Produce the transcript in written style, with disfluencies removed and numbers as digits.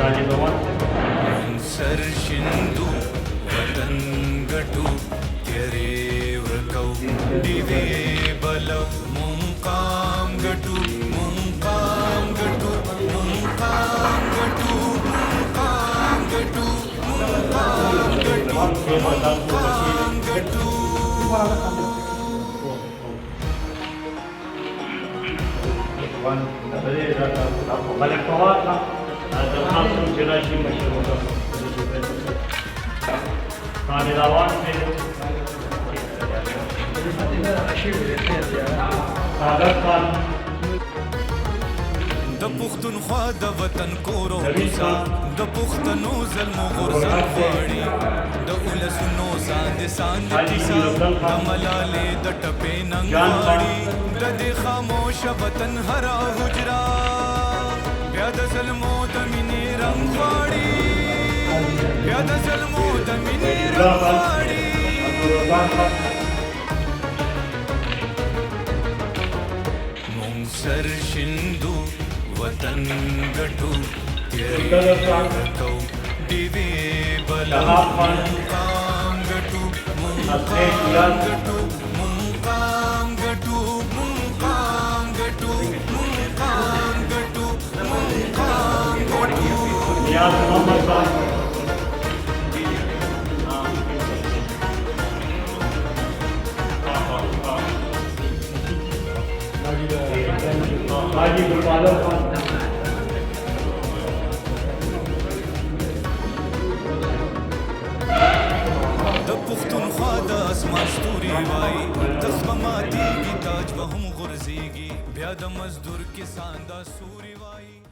سر شندو وطن گټو تیرې ورکو دیوې بلو مونقام گټو مونقام گټو مونقام گټو مونقام گټو مونقام گټو مونقام گټو د پښتونخوا د وطن کور او کوڅه د پښتنو ظلم او غرزن غواړي د ولسونو ساندې ساندې کیسه د ملالې د ټپې ننګ غواړي د دې خاموش وطن هره حجره بیا د ظلمو د مینې رنګ غواړي بیا د ظلمو د مینې رنګ غواړي مونږ سر شندو وطن گٹو تیرے رکھو دیوے بلا مقام گٹو مقام گٹو مقام گٹو مقام گٹو مقام گٹو مقام گٹو حاجی گلبادر خان د پښتونخوا د اسمان ستوري وای تخمه ماتېږي تاج به هم غورځېږي بیا د مزدور کسان دا سوري وای